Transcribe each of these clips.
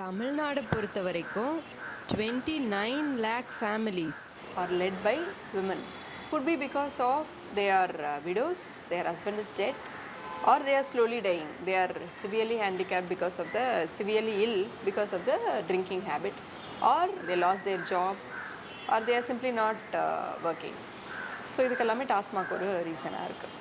தமிழ்நாடு பொறுத்த வரைக்கும் 29 lakh families are led by women. Could be because of they are widows, their husband is dead, or they are slowly dying. They are severely handicapped because of the severely ill because of the drinking habit, or they lost their job, or they are simply not working. So இதுக்கெல்லாமே TASMAC ஒரு ரீசனாக இருக்குது.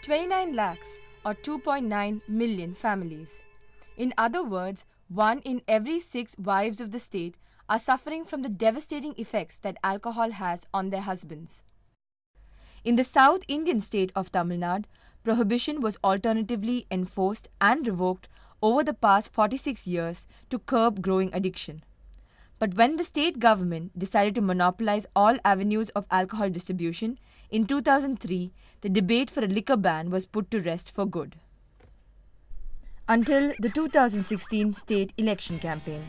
$29 lakhs or 2.9 million families. In other words, 1 in every 6 wives of the state are suffering from the devastating effects that alcohol has on their husbands. In the South Indian state of Tamil Nadu, prohibition was alternatively enforced and revoked over the past 46 years to curb growing addiction. But when the state government decided to monopolize all avenues of alcohol distribution, in 2003, the debate for a liquor ban was put to rest for good. Until the 2016 state election campaign.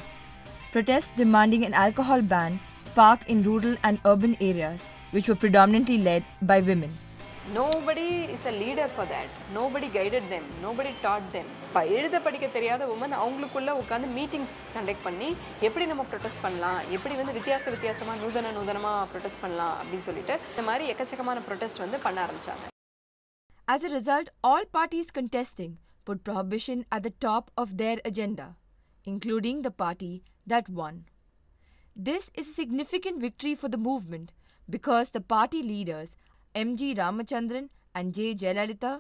Protests demanding an alcohol ban sparked in rural and urban areas, which were predominantly led by women. Nobody is a leader for that. Nobody guided them. Nobody taught them. இப்போ எழுத படிக்க தெரியாத woman அவங்களுக்குள்ள உட்காந்து meetings conduct பண்ணி எப்படி நம்ம protest பண்ணலாம், எப்படி வந்து வித்தியாசமாக நூதனமாக ப்ரொடெஸ்ட் பண்ணலாம் அப்படின்னு சொல்லிட்டு இந்த மாதிரி எக்கச்சக்கமான ப்ரொடெஸ்ட் வந்து பண்ண ஆரம்பிச்சாங்க. As a result, all parties contesting put prohibition at the top of their agenda, including the party that won. This is a significant victory for the movement because the party leaders M.G. Ramachandran and J. Jayalalitha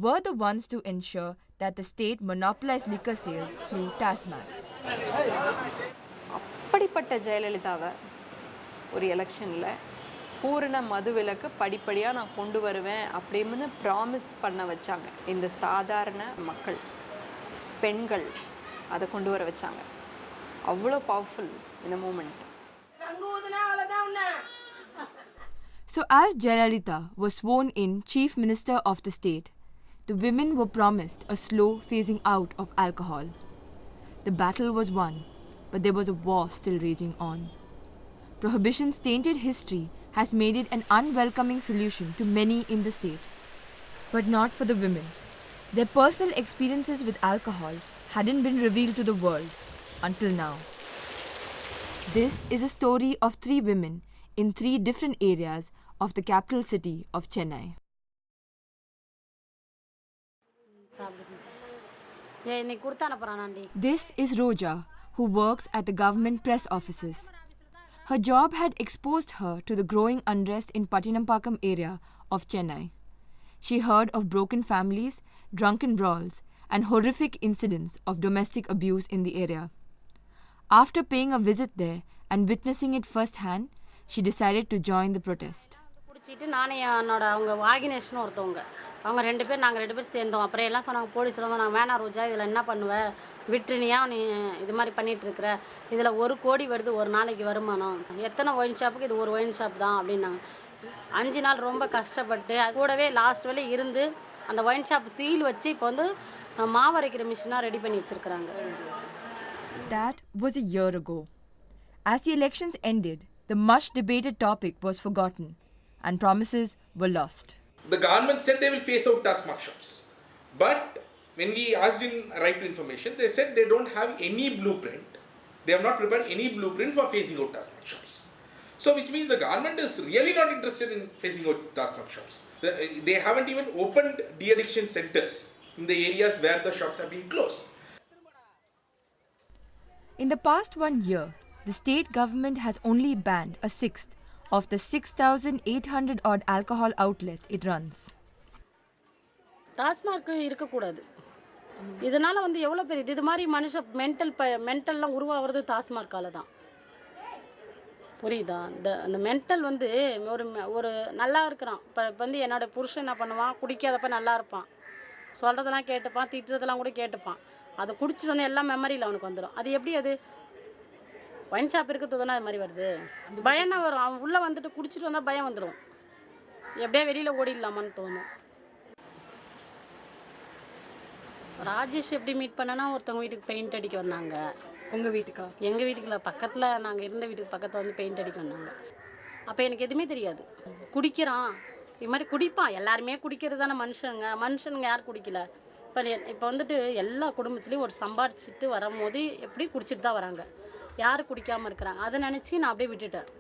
were the ones to ensure that the state monopolized liquor sales through TASMAC. அப்படிப்பட்ட ஜெயலலிதாவை ஒரு எலெக்ஷனில் பூரண மதுவிலக்கு படிப்படியாக நான் கொண்டு வருவேன் அப்படின்னு ப்ராமிஸ் பண்ண வச்சாங்க. இந்த சாதாரண மக்கள், பெண்கள் அதை கொண்டு வர வச்சாங்க. அவ்வளோ பவர்ஃபுல் இந்த moment. So as Jayalalitha was sworn in Chief Minister of the state, the women were promised a slow phasing out of alcohol. The battle was won, but there was a war still raging on. Prohibition's tainted history has made it an unwelcoming solution to many in the state. But not for the women. Their personal experiences with alcohol hadn't been revealed to the world until now. This is a story of 3 women in 3 different areas of the capital city of Chennai. This is Roja, who works at the government press offices. Her job had exposed her to the growing unrest in Patinampakkam area of Chennai. She heard of broken families, drunken brawls, and horrific incidents of domestic abuse in the area. After paying a visit there and witnessing it firsthand, she decided to join the protest. அவங்க வாகினேஷன் ஒருத்தவங்க, அவங்க நாங்கள் 2 பேர் சேர்ந்தோம். அப்புறம் எல்லாம் சொன்னாங்க, போலீஸில் வந்து நாங்கள் வேணா ரோஜா, இதில் என்ன பண்ணுவேன், விட்டுனியா நீ இது மாதிரி பண்ணிகிட்டு இருக்கிற, இதில் 1 கோடி வருது ஒரு நாளைக்கு வருமானம், எத்தனை ஒயின் ஷாப்புக்கு இது ஒரு ஒயின் ஷாப் தான் அப்படின்னாங்க. 5 நாள் ரொம்ப கஷ்டப்பட்டு அது கூடவே லாஸ்ட் வரை இருந்து அந்த ஒயின் ஷாப் சீல் வச்சு இப்போ வந்து மாவரைக்கிற மிஷினாக ரெடி பண்ணி வச்சுருக்குறாங்க. That was a year ago. As the elections ended, the much debated topic was forgotten and promises were lost. The government said they will phase out TASMAC shops. But when we asked in Right to Information, they said they don't have any blueprint. They have not prepared any blueprint for phasing out TASMAC shops. So which means the government is really not interested in phasing out TASMAC shops. They haven't even opened de-addiction centers in the areas where the shops have been closed. In the past 1 year, the state government has only banned a 1/6 of the 6,800 odd alcohol outlets it runs. TASMAC இருக்கக்கூடாது. இதனால் வந்து எவ்வளோ பேர் இது மாதிரி மென்டல்லாம் உருவாகிறது டாஸ்மார்க்கால தான். புரியுதா? அந்த மென்டல் வந்து ஒரு நல்லா இருக்கிறான். இப்போ வந்து என்னோடய புருஷன் என்ன பண்ணுவான், குடிக்காதப்ப நல்லா இருப்பான், சொல்கிறதெல்லாம் கேட்டுப்பான், திட்டுறதெல்லாம் கூட கேட்டுப்பான். அதை குடிச்சிட்டு வந்து எல்லாம் மெமரியில் அவனுக்கு வந்துடும். அது எப்படி அது ஒயின் ஷாப் இருக்கிறது தானே அது மாதிரி வருது. பயம் தான் வரும். அவன் உள்ளே வந்துட்டு குடிச்சிட்டு வந்தால் பயம் வந்துடும். எப்படியே வெளியில் ஓடிடலாமான்னு தோணும். ராஜேஷ் எப்படி மீட் பண்ணனா ஒருத்தவங்க வீட்டுக்கு பெயிண்ட் அடிக்க வந்தாங்க. உங்கள் வீட்டுக்கா? எங்கள் வீட்டுக்குள்ள பக்கத்தில் நாங்கள் இருந்த வீட்டுக்கு பக்கத்தில் வந்து பெயிண்ட் அடிக்க வந்தாங்க. அப்போ எனக்கு எதுவுமே தெரியாது. குடிக்கிறான், இது மாதிரி குடிப்பான். எல்லாருமே குடிக்கிறது தானே மனுஷனுங்க யார் குடிக்கல? இப்போ வந்துட்டு எல்லா குடும்பத்துலேயும் ஒரு சம்பாரிச்சிட்டு வரும்போது எப்படி குடிச்சிட்டு தான் வராங்க, யார் குடிக்காமல் இருக்கிறாங்க. அதை நினச்சி நான் அப்படியே விட்டுட்டேன்.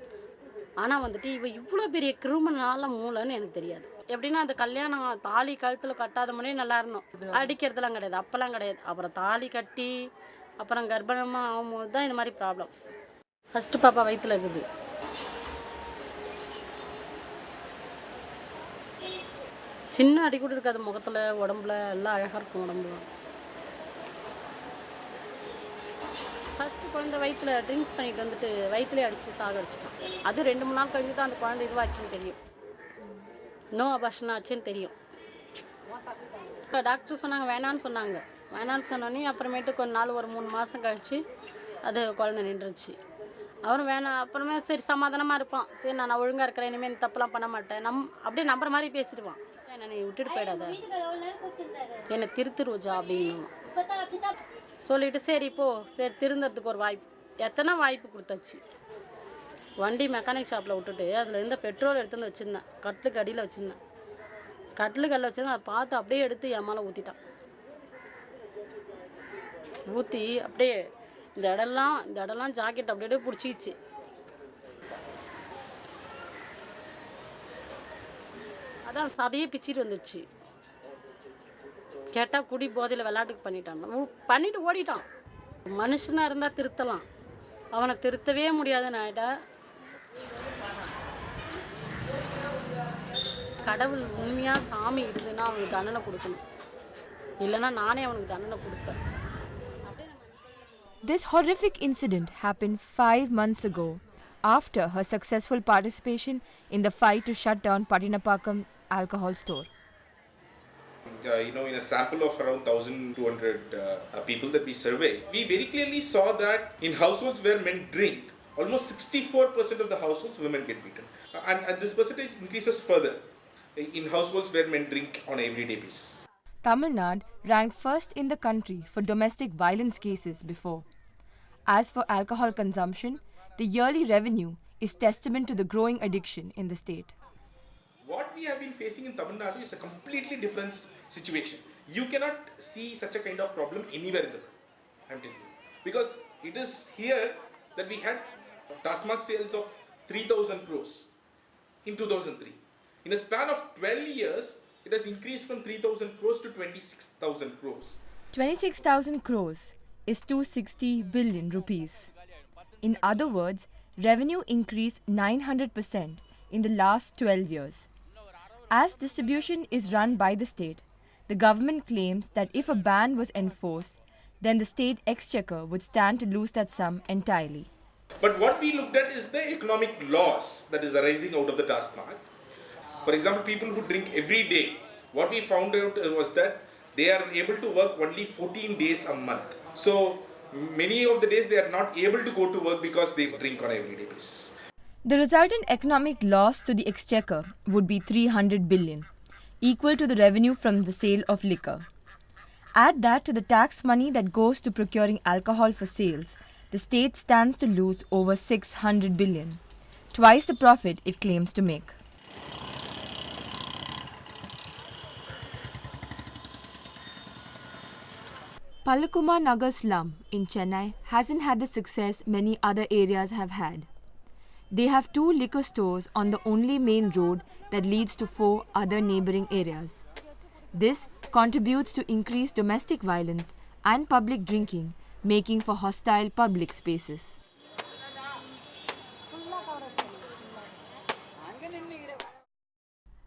ஆனால் வந்துட்டு இவ்வளோ பெரிய கிரிமினலால மூளைன்னு எனக்கு தெரியாது. எப்படின்னா அந்த கல்யாணம் தாலி கழுத்தில் கட்டாத முன்னே நல்லா இருந்தோம். அடிக்கிறதுலாம் கிடையாது, அப்போல்லாம் கிடையாது. அப்புறம் தாலி கட்டி அப்புறம் கர்ப்பணமாக ஆகும்போது தான் இந்த மாதிரி ப்ராப்ளம். ஃபஸ்ட்டு பாப்பா வயிற்றில் இருக்குது. சின்ன அடி கூட இருக்காது, முகத்தில் உடம்புல எல்லாம் அழகாக இருக்கும். உடம்புல ஃபஸ்ட்டு குழந்தை வயிற்றில் ட்ரிங்க்ஸ் பண்ணிட்டு வந்துட்டு வயிற்றுலேயே அடித்து சாகடிச்சிட்டான். அது 2-3 நாள் கழிஞ்சு தான் அந்த குழந்தை இதுவாச்சுன்னு தெரியும், நோ அபார்ஷன் ஆச்சுன்னு தெரியும். டாக்டர் சொன்னாங்க வேணான்னு சொன்னாங்க. வேணான்னு சொன்னோன்னே அப்புறமேட்டு கொஞ்ச நாள் ஒரு 3 மாதம் கழித்து அது குழந்தை நின்றுச்சு. அவரும் வேணாம். அப்புறமே சரி சமாதானமாக இருப்பான். சரி நான் ஒழுங்காக இருக்கிறேன், இனிமேல் இந்த தப்புலாம் பண்ண மாட்டேன், அப்படியே நம்புற மாதிரி பேசிடுவான். என்னை விட்டுட்டு போயிடாத, என்னை திருத்து ரோஜா அப்படின்னு சொல்லிவிட்டு சரி சரி திருந்துறதுக்கு ஒரு வாய்ப்பு, எத்தனை வாய்ப்பு கொடுத்தாச்சு. வண்டி மெக்கானிக் ஷாப்பில் விட்டுட்டு அதில் இருந்த பெட்ரோல் எடுத்துன்னு வச்சுருந்தேன், கட்டிலுக்கு அடியில் வச்சுருந்தேன். கட்டிலுக்கு அடியில் வச்சுருந்தேன். அதை பார்த்து அப்படியே எடுத்து என் மேலே ஊற்றிட்டான். ஊற்றி அப்படியே இந்த இடம்லாம் ஜாக்கெட் அப்படியே பிடிச்சிக்கிச்சு. அதான் சதையே பிச்சிட்டு வந்துடுச்சு. கேட்டால் குடி போதையில் விளையாட்டுக்கு பண்ணிட்டு ஓடிட்டான். மனுஷனாக இருந்தால் திருத்தலாம், அவனை திருத்தவே முடியாதுன்னு ஆகிட்டா. கடவுள் உண்மையாக சாமி இருந்துன்னா அவனுக்கு தண்டனை கொடுக்கணும், இல்லைன்னா நானே அவனுக்கு தண்டனை கொடுப்பேன். This horrific incident happened 5 months ago after her successful participation in the fight to shut down Patinapakkam alcohol store. In a sample of around 1,200 people that we surveyed, we very clearly saw that in households where men drink, almost 64% of the households women get beaten. And this percentage increases further in households where men drink on an everyday basis. Tamil Nadu ranked first in the country for domestic violence cases before. As for alcohol consumption, the yearly revenue is testament to the growing addiction in the state. What we have been facing in Tamil Nadu is a completely different situation. You cannot see such a kind of problem anywhere in the world, I'm telling you. Because it is here that we had Tasmak sales of 3,000 crores in 2003. In a span of 12 years, it has increased from 3,000 crores to 26,000 crores. 26,000 crores is 260 billion rupees. In other words, revenue increased 900% in the last 12 years. As distribution is run by the state, the government claims that if a ban was enforced, then the state exchequer would stand to lose that sum entirely. But what we looked at is the economic loss that is arising out of the Tasmak. For example, people who drink every day, what we found out was that they are able to work only 14 days a month. So many of the days they are not able to go to work because they drink on an everyday basis. The resultant economic loss to the exchequer would be 300 billion, equal to the revenue from the sale of liquor. Add that to the tax money that goes to procuring alcohol for sales, the state stands to lose over 600 billion, twice the profit it claims to make. Pallakuma Nagar slum in Chennai hasn't had the success many other areas have had. They have 2 liquor stores on the only main road that leads to 4 other neighboring areas. This contributes to increased domestic violence and public drinking, making for hostile public spaces.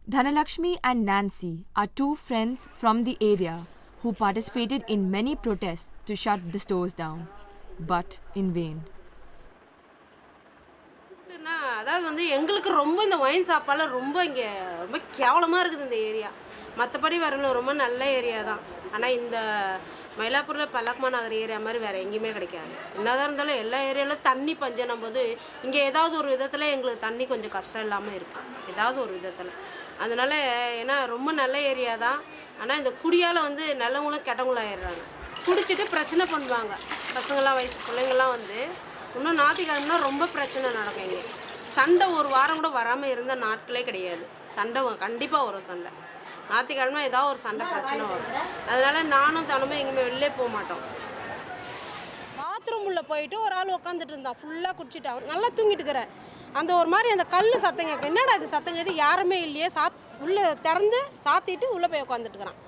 Dhanalakshmi and Nancy are 2 friends from the area who participated in many protests to shut the stores down, but in vain. அதாவது வந்து எங்களுக்கு ரொம்ப இந்த wine சாப்பாடுலாம் ரொம்ப இங்கே ரொம்ப கேவலமாக இருக்குது இந்த ஏரியா. மற்றபடி வரணும் ரொம்ப நல்ல ஏரியா தான். ஆனால் இந்த மயிலாப்பூரில் பல்லக்குமா நகர் ஏரியா மாதிரி வேறு எங்கேயுமே கிடைக்காது. என்னதான் இருந்தாலும் எல்லா ஏரியாவிலும் தண்ணி பஞ்சம் போது இங்கே ஏதாவது ஒரு விதத்தில் எங்களுக்கு தண்ணி கொஞ்சம் கஷ்டம் இல்லாமல் இருக்குது, ஏதாவது ஒரு விதத்தில். அதனால் ஏன்னா ரொம்ப நல்ல ஏரியா தான். ஆனால் இந்த குடியால் வந்து நல்லவங்களும் கெட்டவங்களும் ஆயிடுறாங்க. குடிச்சிட்டு பிரச்சனை பண்ணுவாங்க. பசங்களாம் வயசு பிள்ளைங்கள்லாம் வந்து இன்னும் ஞாயிற்றுக்கிழமைனா ரொம்ப பிரச்சனை நடக்கும். இங்கே சண்டை ஒரு வாரம் கூட வராமல் இருந்த நாட்களே கிடையாது. சண்டை கண்டிப்பாக வரும். சண்டை ஞாயிற்றுக்கிழமை ஏதாவது ஒரு சண்டை பிரச்சனை வரும். அதனால் நானும் தனமே எங்கேயுமே வெளிலே போக மாட்டோம். பாத்ரூம் உள்ளே போயிட்டு ஒரு ஆள் உட்காந்துட்டு இருந்தான், ஃபுல்லாக குடிச்சிட்டான், நல்லா தூங்கிட்டு இருக்கிறேன். அந்த ஒரு மாதிரி அந்த கல் சத்தங்க, என்னடா இது சத்தங்க, இது யாருமே இல்லையே, உள்ளே திறந்து சாத்திட்டு உள்ளே போய் உட்காந்துட்டுக்கிறான்.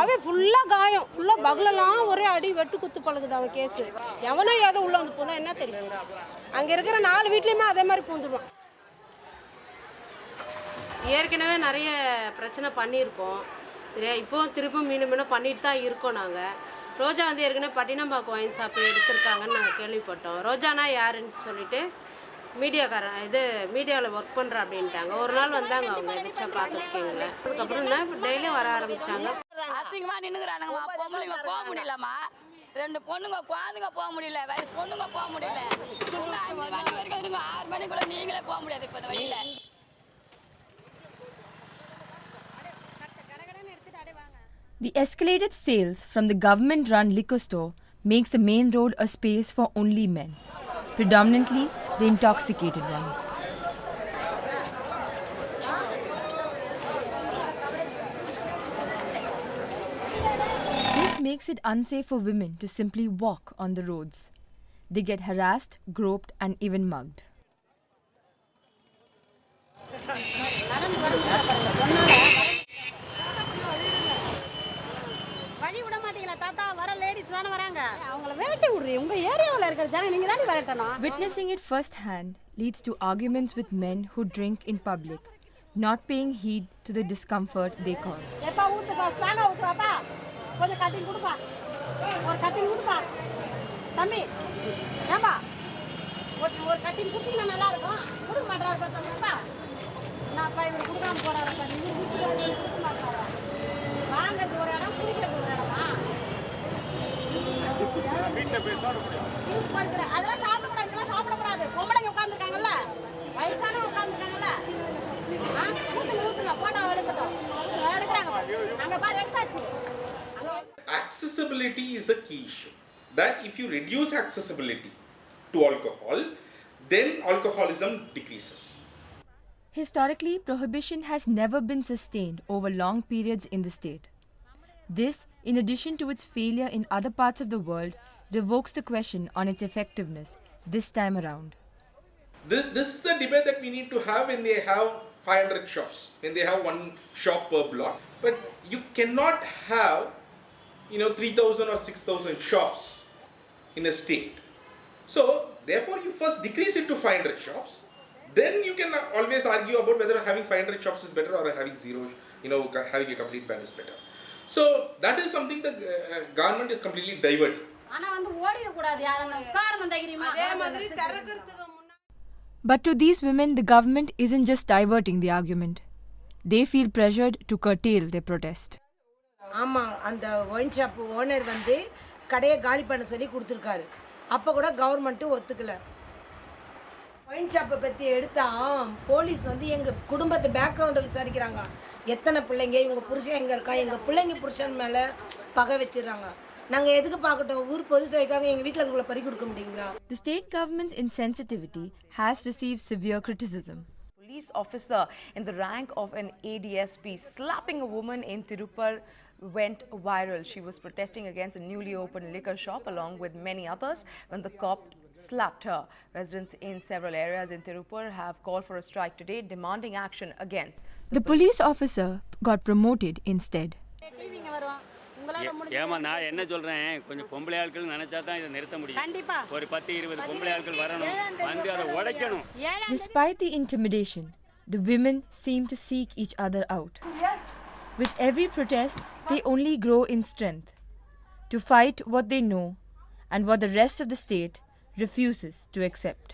அவன் ஃபுல்லாக காயம், ஃபுல்லாக பகுலெல்லாம் ஒரே அடி வெட்டு குத்து பழகுது அவன் கேஸு. எவனோ ஏதோ உள்ளே வந்து போதான் என்ன தெரியும். அங்கே இருக்கிற 4 வீட்லேயுமே அதே மாதிரி பூந்துடுவான். ஏற்கனவே நிறைய பிரச்சனை பண்ணியிருக்கோம். இப்போ திருப்பும் மீண்டும் பண்ணிட்டு தான் இருக்கோம். நாங்கள் ரோஜா வந்து ஏற்கனவே பட்டினம்பாக்கம் ஒயின் ஷாப்பு எடுத்திருக்காங்கன்னு நாங்கள் கேள்விப்பட்டோம். ரோஜானா யாருன்னு சொல்லிட்டு மீடியாவில் ஒர்க் பண்ணுறா அப்படின்ட்டாங்க. ஒரு நாள் வந்தாங்க அவங்க எதிர்ச்சா பார்க்கறதுக்கு எங்களை. அதுக்கப்புறம் என்ன டெய்லியும் வர ஆரம்பித்தாங்க. அசிங்கமாக நின்றுக்கிறானுங்கம்மா, பொம்பளைங்க போக முடியலம்மா, 2 பொண்ணுங்க குழந்தைங்க போக முடியல, வயசு பொண்ணுங்க போக முடியல. 5 மணி வரைக்கும் இருங்க, 6 மணிக்குள்ளே நீங்களே போக முடியாது இப்போ இந்த வழியில். The escalated sales from the government-run liquor store makes the main road a space for only men, predominantly the intoxicated ones. This makes it unsafe for women to simply walk on the roads. They get harassed, groped, and even mugged. வழி விட மாட்டீங்களா தாத்தா? வர ladies தானே வராங்க, அவங்கள விரட்டி விடுறீங்க. உங்க ஏரியாவில் இருக்கிற ஜனம் நீங்க தானே விரட்டணும். Witnessing it firsthand leads to arguments with men who drink in public, not paying heed to the discomfort they cause. எப்பா ஊத்துப்பா, ஸ்ட்ராங்கா ஊத்துவாப்பா, கொஞ்சம் கட்டிங் கொடுப்பா, ஒரு கட்டிங் கொடுப்பா தம்பி. ஏப்பா ஒரு கட்டிங் கொடுத்தீங்கன்னா நல்லா இருக்கும். கொடுக்க மாட்டாரு பார்த்தா நான் அப்பா இவர் கொடுக்காம போறாருப்பா. நீங்க கொடுக்க மாட்டாரா? வாங்கிறது ஒரு இடம், குடிக்கிறது ஒரு இடமா? அதெல்லாம் சாப்பிடக்கூடாது, இதெல்லாம் சாப்பிடக்கூடாது. பொம்பளைங்க உட்காந்துருக்காங்கல்ல, வயசான உட்காந்துருக்காங்கல்ல, ஊத்துங்க போட்டோ எடுக்கட்டும். எடுக்கிறாங்க, அங்கே பாரு எடுத்தாச்சு. Accessibility is a key issue. That if you reduce accessibility to alcohol, then alcoholism decreases. Historically, prohibition has never been sustained over long periods in the state. This, in addition to its failure in other parts of the world, revokes the question on its effectiveness this time around. This is the debate that we need to have when they have 500 shops, when they have 1 shop per block. But you cannot have 3,000 or 6,000 shops in a state. So therefore you first decrease it to 500 shops. Then you can always argue about whether having 500 shops is better or having zero, having a complete ban is better. So that is something the government is completely diverting. But to these women, the government isn't just diverting the argument. They feel pressured to curtail their protest. ஆமாம், அந்த wine shop owner வந்து கடையை காலி பண்ண சொல்லி கொடுத்துருக்காரு. அப்போ கூட கவர்மெண்ட்டு ஒத்துக்கலை. ஒயின் ஷாப்பை பற்றி எடுத்தா போலீஸ் வந்து எங்கள் குடும்பத்தை பேக்ரவுண்டை விசாரிக்கிறாங்க. எத்தனை பிள்ளைங்க, இவங்க புருஷன் எங்கே இருக்கா, எங்கள் பிள்ளைங்க புருஷன் மேலே பகை வச்சிடுறாங்க. நாங்கள் எதுக்கு பார்க்கட்டும், ஊர் பொது சேவைக்காக எங்கள் வீட்டில் இருக்கிற பறி கொடுக்க முடியுங்களா? The state government's insensitivity has received severe criticism. Police officer in the rank of an ADSP slapping a woman in Tirupur went viral. She was protesting against a newly opened liquor shop along with many others when the cop slapped her. Residents in several areas in Tirupur have called for a strike today, demanding action against The police officer got promoted instead. ஏமா நான் என்ன சொல்றேன், கொஞ்சம் பொம்பளை ஆட்கள் நினைச்சா தான் இதை நிறுத்த முடியும். ஒரு 10-20 பொம்பளை ஆட்கள் வரணும், வந்து அதை உடைக்கணும். Despite the intimidation, the women seem to seek each other out. With every protest, they only grow in strength to fight what they know and what the rest of the state refuses to accept.